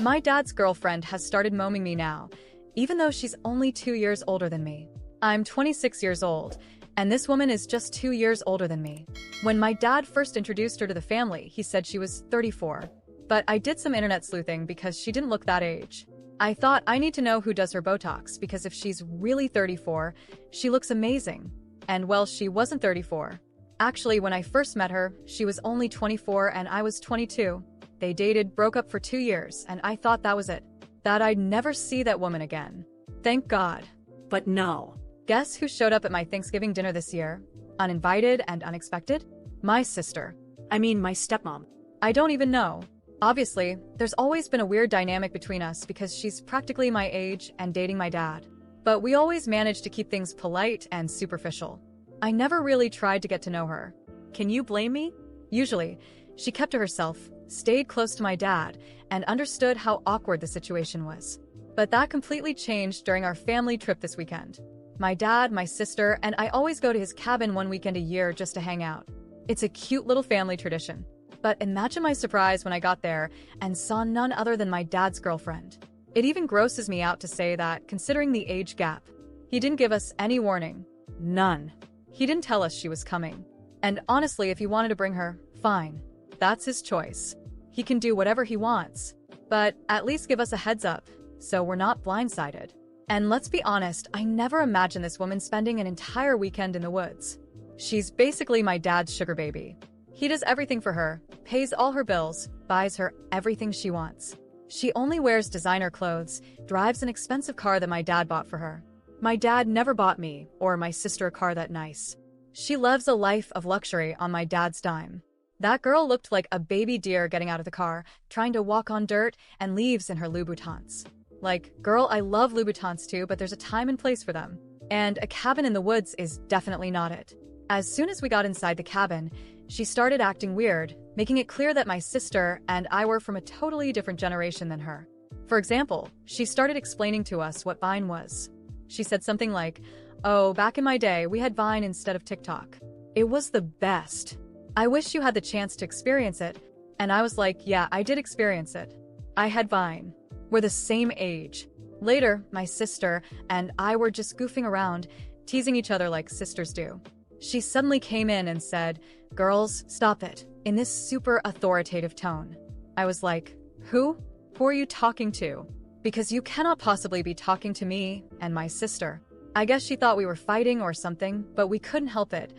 My dad's girlfriend has started moaming me now, even though she's only 2 years older than me. I'm 26 years old, and this woman is just 2 years older than me. When my dad first introduced her to the family, he said she was 34. But I did some internet sleuthing because she didn't look that age. I thought I need to know who does her Botox because if she's really 34, she looks amazing. And well, she wasn't 34. Actually, when I first met her, she was only 24 and I was 22. They dated, broke up for 2 years, and I thought that was it. That I'd never see that woman again. Thank God. But no. Guess who showed up at my Thanksgiving dinner this year? Uninvited and unexpected? My sister. I mean, my stepmom. I don't even know. Obviously, there's always been a weird dynamic between us because she's practically my age and dating my dad. But we always managed to keep things polite and superficial. I never really tried to get to know her. Can you blame me? Usually, she kept to herself, stayed close to my dad, and understood how awkward the situation was. But that completely changed during our family trip this weekend. My dad, my sister, and I always go to his cabin one weekend a year just to hang out. It's a cute little family tradition. But imagine my surprise when I got there and saw none other than my dad's girlfriend. It even grosses me out to say that, considering the age gap. He didn't give us any warning. None. He didn't tell us she was coming. And honestly, if he wanted to bring her, fine. That's his choice. He can do whatever he wants. But at least give us a heads up, so we're not blindsided. And let's be honest, I never imagined this woman spending an entire weekend in the woods. She's basically my dad's sugar baby. He does everything for her, pays all her bills, buys her everything she wants. She only wears designer clothes, drives an expensive car that my dad bought for her. My dad never bought me or my sister a car that nice. She lives a life of luxury on my dad's dime. That girl looked like a baby deer getting out of the car, trying to walk on dirt and leaves in her Louboutins. Like, girl, I love Louboutins too, but there's a time and place for them. And a cabin in the woods is definitely not it. As soon as we got inside the cabin, she started acting weird, making it clear that my sister and I were from a totally different generation than her. For example, she started explaining to us what Vine was. She said something like, "Oh, back in my day, we had Vine instead of TikTok. It was the best. I wish you had the chance to experience it." And I was like, yeah, I did experience it. I had Vine. We're the same age. Later, my sister and I were just goofing around, teasing each other like sisters do. She suddenly came in and said, "Girls, stop it," in this super authoritative tone. I was like, Who? Who are you talking to? Because you cannot possibly be talking to me and my sister. I guess she thought we were fighting or something, but we couldn't help it.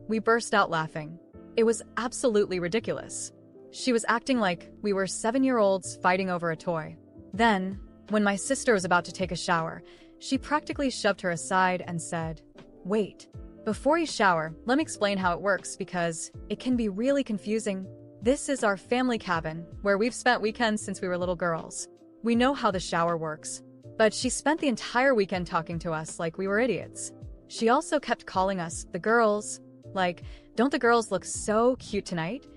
We burst out laughing. It was absolutely ridiculous. She was acting like we were 7-year-olds fighting over a toy. Then, when my sister was about to take a shower, she practically shoved her aside and said, "Wait. Before you shower, let me explain how it works because it can be really confusing. This is our family cabin, where we've spent weekends since we were little girls. We know how the shower works." But she spent the entire weekend talking to us like we were idiots. She also kept calling us the girls. Like, don't the girls look so cute tonight?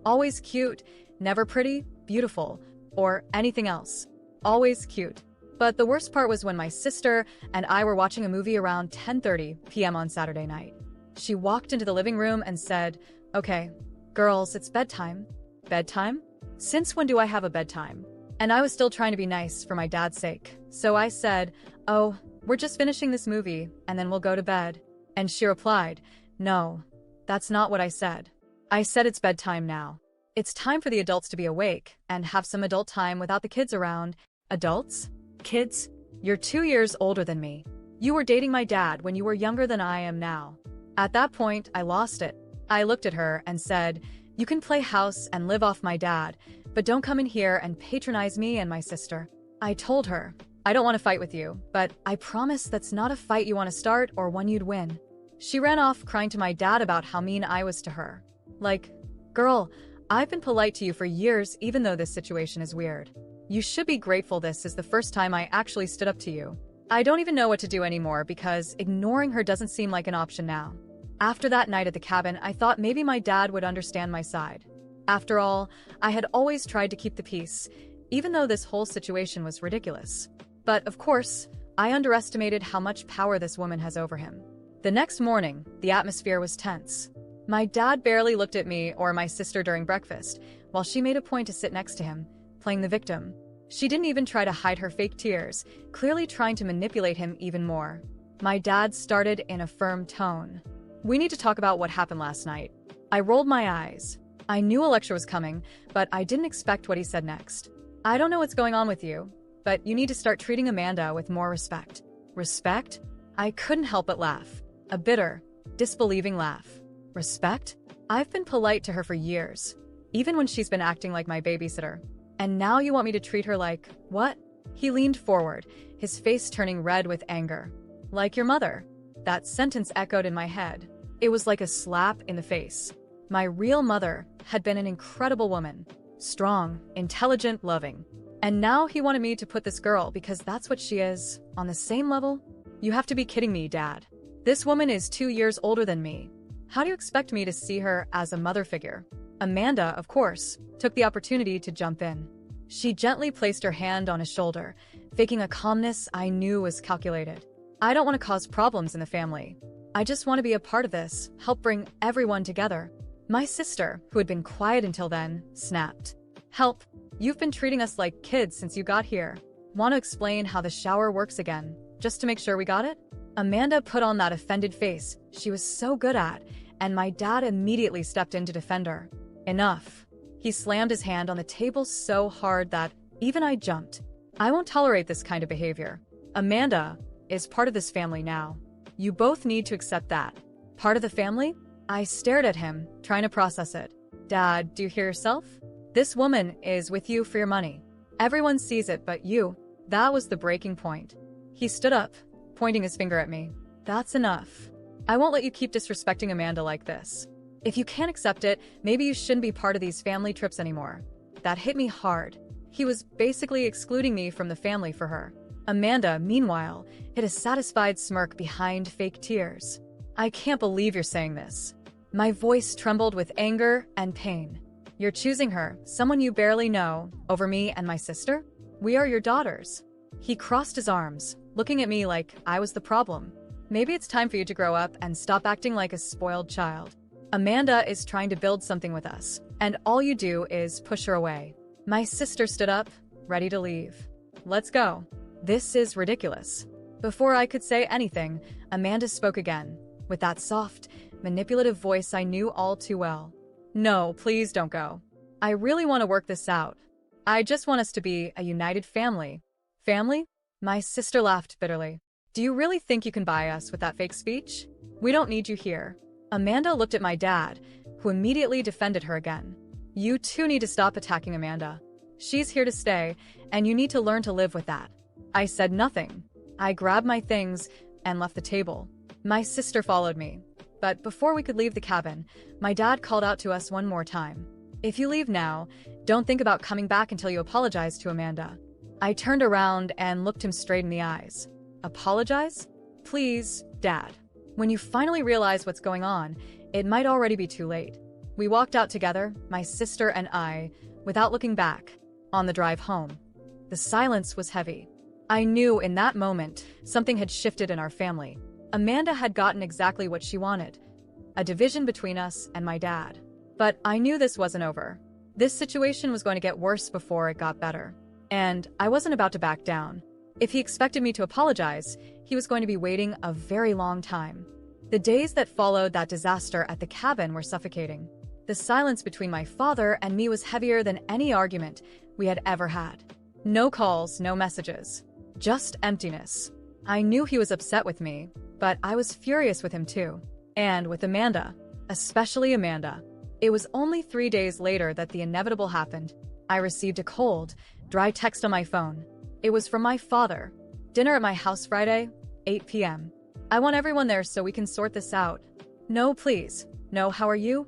Always cute, never pretty, beautiful, or anything else. Always cute. But the worst part was when my sister and I were watching a movie around 10:30 p.m. on Saturday night. She walked into the living room and said, "Okay, girls, it's bedtime." Bedtime? Since when do I have a bedtime? And I was still trying to be nice for my dad's sake. So I said, "Oh, we're just finishing this movie and then we'll go to bed." And she replied, "No, that's not what I said. I said it's bedtime now. It's time for the adults to be awake and have some adult time without the kids around." Adults? Kids? You're 2 years older than me. You were dating my dad when you were younger than I am now. At that point, I lost it. I looked at her and said, "You can play house and live off my dad, but don't come in here and patronize me and my sister." I told her, "I don't want to fight with you, but I promise that's not a fight you want to start or one you'd win." She ran off crying to my dad about how mean I was to her. Like, girl, I've been polite to you for years even though this situation is weird. You should be grateful this is the first time I actually stood up to you. I don't even know what to do anymore because ignoring her doesn't seem like an option now. After that night at the cabin, I thought maybe my dad would understand my side. After all, I had always tried to keep the peace, even though this whole situation was ridiculous. But of course, I underestimated how much power this woman has over him. The next morning, the atmosphere was tense. My dad barely looked at me or my sister during breakfast, while she made a point to sit next to him, playing the victim. She didn't even try to hide her fake tears, clearly trying to manipulate him even more. My dad started in a firm tone. "We need to talk about what happened last night." I rolled my eyes. I knew a lecture was coming, but I didn't expect what he said next. "I don't know what's going on with you, but you need to start treating Amanda with more respect." Respect? I couldn't help but laugh. A bitter, disbelieving laugh. Respect? I've been polite to her for years, even when she's been acting like my babysitter. And now you want me to treat her like, what? He leaned forward, his face turning red with anger. "Like your mother." That sentence echoed in my head. It was like a slap in the face. My real mother had been an incredible woman. Strong, intelligent, loving. And now he wanted me to put this girl, because that's what she is, on the same level? You have to be kidding me, Dad. This woman is 2 years older than me. How do you expect me to see her as a mother figure? Amanda, of course, took the opportunity to jump in. She gently placed her hand on his shoulder, faking a calmness I knew was calculated. "I don't want to cause problems in the family. I just want to be a part of this, help bring everyone together." My sister, who had been quiet until then, snapped. "Help? You've been treating us like kids since you got here. Want to explain how the shower works again, just to make sure we got it?" Amanda put on that offended face she was so good at, and my dad immediately stepped in to defend her. "Enough." He slammed his hand on the table so hard that even I jumped. "I won't tolerate this kind of behavior. Amanda is part of this family now. You both need to accept that." "Part of the family?" I stared at him, trying to process it. "Dad, do you hear yourself? This woman is with you for your money. Everyone sees it but you." That was the breaking point. He stood up, pointing his finger at me. "That's enough. I won't let you keep disrespecting Amanda like this. If you can't accept it, maybe you shouldn't be part of these family trips anymore." That hit me hard. He was basically excluding me from the family for her. Amanda, meanwhile, hid a satisfied smirk behind fake tears. "I can't believe you're saying this." My voice trembled with anger and pain. "You're choosing her, someone you barely know, over me and my sister? We are your daughters." He crossed his arms, looking at me like I was the problem. "Maybe it's time for you to grow up and stop acting like a spoiled child. Amanda is trying to build something with us, and all you do is push her away." My sister stood up, ready to leave. "Let's go. This is ridiculous." Before I could say anything, Amanda spoke again, with that soft, manipulative voice I knew all too well. "No, please don't go. I really want to work this out. I just want us to be a united family." "Family?" My sister laughed bitterly. "Do you really think you can buy us with that fake speech? We don't need you here." Amanda looked at my dad, who immediately defended her again. "You two need to stop attacking Amanda. She's here to stay, and you need to learn to live with that." I said nothing. I grabbed my things and left the table. My sister followed me. But before we could leave the cabin, my dad called out to us one more time. "If you leave now, don't think about coming back until you apologize to Amanda." I turned around and looked him straight in the eyes. "Apologize? Please, Dad. When you finally realize what's going on, it might already be too late." We walked out together, my sister and I, without looking back. On the drive home, the silence was heavy. I knew in that moment something had shifted in our family. Amanda had gotten exactly what she wanted, a division between us and my dad. But I knew this wasn't over. This situation was going to get worse before it got better. And I wasn't about to back down. If he expected me to apologize, he was going to be waiting a very long time. The days that followed that disaster at the cabin were suffocating. The silence between my father and me was heavier than any argument we had ever had. No calls, no messages. Just emptiness. I knew he was upset with me, but I was furious with him too. And with Amanda. Especially Amanda. It was only 3 days later that the inevitable happened. I received a cold, dry text on my phone. It was from my father. "Dinner at my house Friday, 8 p.m. I want everyone there so we can sort this out." "No, please. No, how are you?"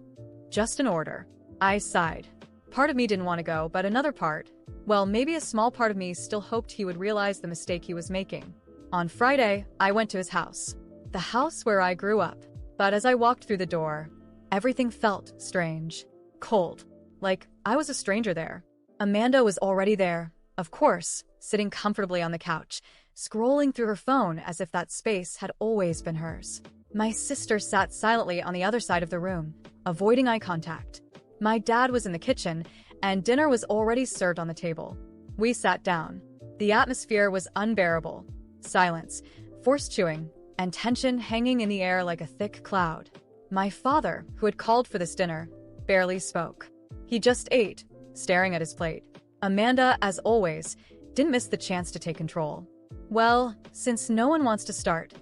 "Just an order." I sighed. Part of me didn't want to go, but another part, well, maybe a small part of me still hoped he would realize the mistake he was making. On Friday, I went to his house. The house where I grew up. But as I walked through the door, everything felt strange. Cold. Like I was a stranger there. Amanda was already there, of course, sitting comfortably on the couch, scrolling through her phone as if that space had always been hers. My sister sat silently on the other side of the room, avoiding eye contact. My dad was in the kitchen, and dinner was already served on the table. We sat down. The atmosphere was unbearable. Silence, forced chewing, and tension hanging in the air like a thick cloud. My father, who had called for this dinner, barely spoke. He just ate, staring at his plate. Amanda, as always, didn't miss the chance to take control. "Well, since no one wants to start,"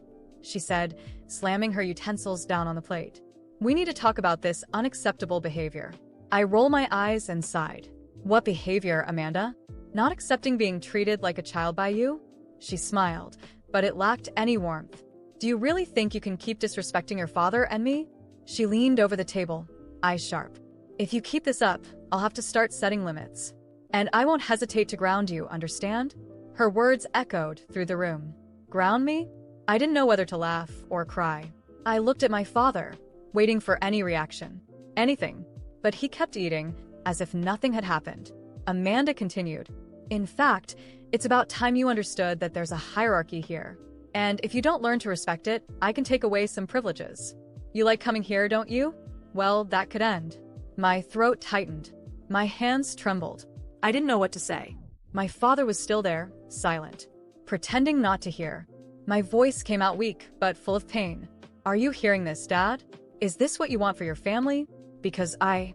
she said, slamming her utensils down on the plate. "We need to talk about this unacceptable behavior." I roll my eyes and sighed. "What behavior, Amanda? Not accepting being treated like a child by you?" She smiled, but it lacked any warmth. "Do you really think you can keep disrespecting your father and me?" She leaned over the table, eyes sharp. "If you keep this up, I'll have to start setting limits. And I won't hesitate to ground you, understand?" Her words echoed through the room. Ground me? I didn't know whether to laugh or cry. I looked at my father, waiting for any reaction. Anything. But he kept eating, as if nothing had happened. Amanda continued. "In fact, it's about time you understood that there's a hierarchy here. And if you don't learn to respect it, I can take away some privileges. You like coming here, don't you? Well, that could end." My throat tightened. My hands trembled. I didn't know what to say. My father was still there, silent, pretending not to hear. My voice came out weak, but full of pain. "Are you hearing this, Dad? Is this what you want for your family? Because I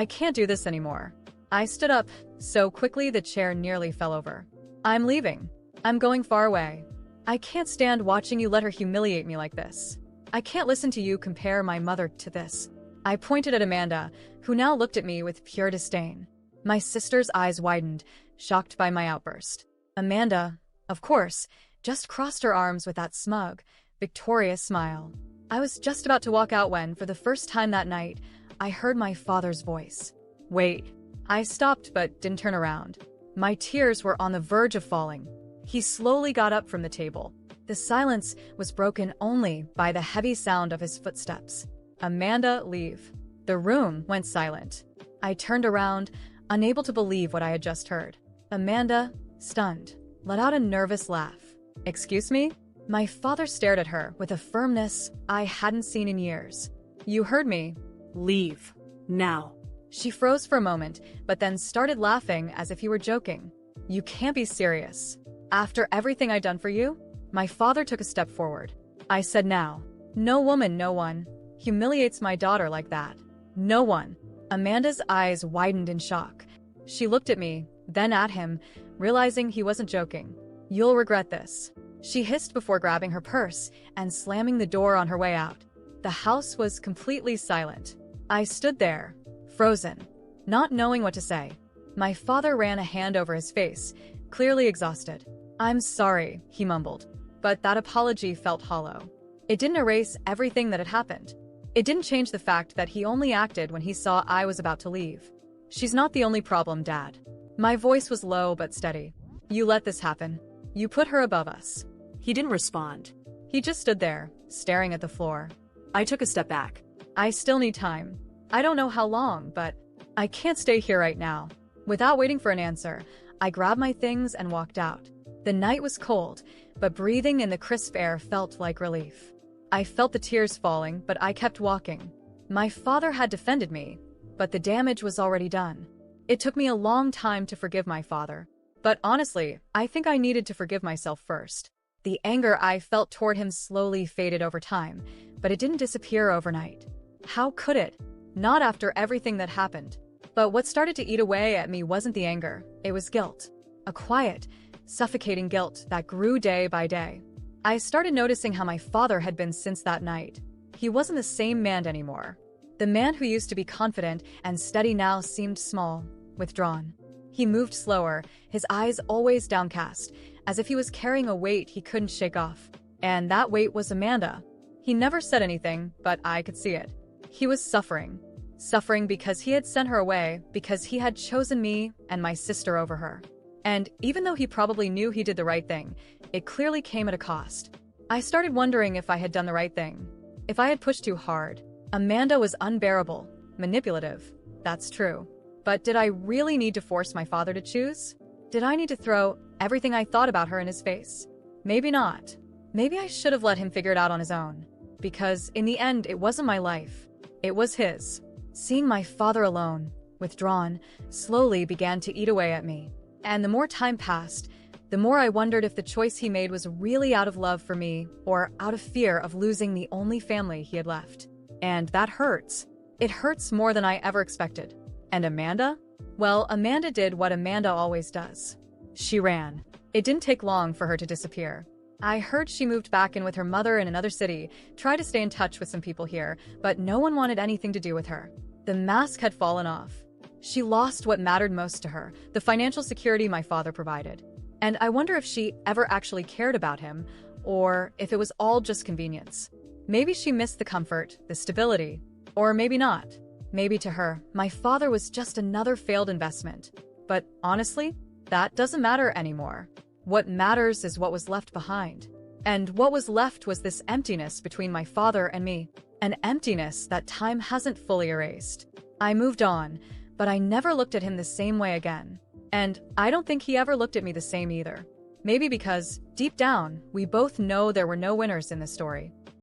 can't do this anymore." I stood up, so quickly the chair nearly fell over. "I'm leaving. I'm going far away. I can't stand watching you let her humiliate me like this. I can't listen to you compare my mother to this." I pointed at Amanda, who now looked at me with pure disdain. My sister's eyes widened, shocked by my outburst. Amanda, of course, just crossed her arms with that smug, victorious smile. I was just about to walk out when, for the first time that night, I heard my father's voice. "Wait." I stopped but didn't turn around. My tears were on the verge of falling. He slowly got up from the table. The silence was broken only by the heavy sound of his footsteps. "Amanda, leave." The room went silent. I turned around, unable to believe what I had just heard. Amanda, stunned, let out a nervous laugh. "Excuse me?" My father stared at her with a firmness I hadn't seen in years. "You heard me." Leave. Now. She froze for a moment, but then started laughing as if he were joking. "You can't be serious. After everything I'd done for you?" My father took a step forward. I said now. "No woman, no one, humiliates my daughter like that. No one." Amanda's eyes widened in shock. She looked at me, then at him, realizing he wasn't joking. "You'll regret this," she hissed before grabbing her purse and slamming the door on her way out. The house was completely silent. I stood there, frozen, not knowing what to say. My father ran a hand over his face, clearly exhausted. "I'm sorry," he mumbled, but that apology felt hollow. It didn't erase everything that had happened. It didn't change the fact that he only acted when he saw I was about to leave. "She's not the only problem, Dad." My voice was low but steady. "You let this happen. You put her above us." He didn't respond. He just stood there, staring at the floor. I took a step back. "I still need time. I don't know how long, but I can't stay here right now." Without waiting for an answer, I grabbed my things and walked out. The night was cold, but breathing in the crisp air felt like relief. I felt the tears falling, but I kept walking. My father had defended me, but the damage was already done. It took me a long time to forgive my father. But honestly, I think I needed to forgive myself first. The anger I felt toward him slowly faded over time, but it didn't disappear overnight. How could it? Not after everything that happened. But what started to eat away at me wasn't the anger, it was guilt. A quiet, suffocating guilt that grew day by day. I started noticing how my father had been since that night. He wasn't the same man anymore. The man who used to be confident and steady now seemed small, withdrawn. He moved slower, his eyes always downcast, as if he was carrying a weight he couldn't shake off. And that weight was Amanda. He never said anything, but I could see it. He was suffering. Suffering because he had sent her away, because he had chosen me and my sister over her. And even though he probably knew he did the right thing, it clearly came at a cost. I started wondering if I had done the right thing. If I had pushed too hard. Amanda was unbearable, manipulative. That's true. But did I really need to force my father to choose? Did I need to throw everything I thought about her in his face? Maybe not. Maybe I should have let him figure it out on his own. Because in the end, it wasn't my life. It was his. Seeing my father alone, withdrawn, slowly began to eat away at me. And the more time passed, the more I wondered if the choice he made was really out of love for me or out of fear of losing the only family he had left. And that hurts. It hurts more than I ever expected. And Amanda? Well, Amanda did what Amanda always does. She ran. It didn't take long for her to disappear. I heard she moved back in with her mother in another city, tried to stay in touch with some people here, but no one wanted anything to do with her. The mask had fallen off. She lost what mattered most to her, the financial security my father provided. And I wonder if she ever actually cared about him, or if it was all just convenience. Maybe she missed the comfort, the stability, or maybe not. Maybe to her, my father was just another failed investment. But honestly, that doesn't matter anymore. What matters is what was left behind. And what was left was this emptiness between my father and me. An emptiness that time hasn't fully erased. I moved on, but I never looked at him the same way again. And I don't think he ever looked at me the same either. Maybe because, deep down, we both know there were no winners in this story.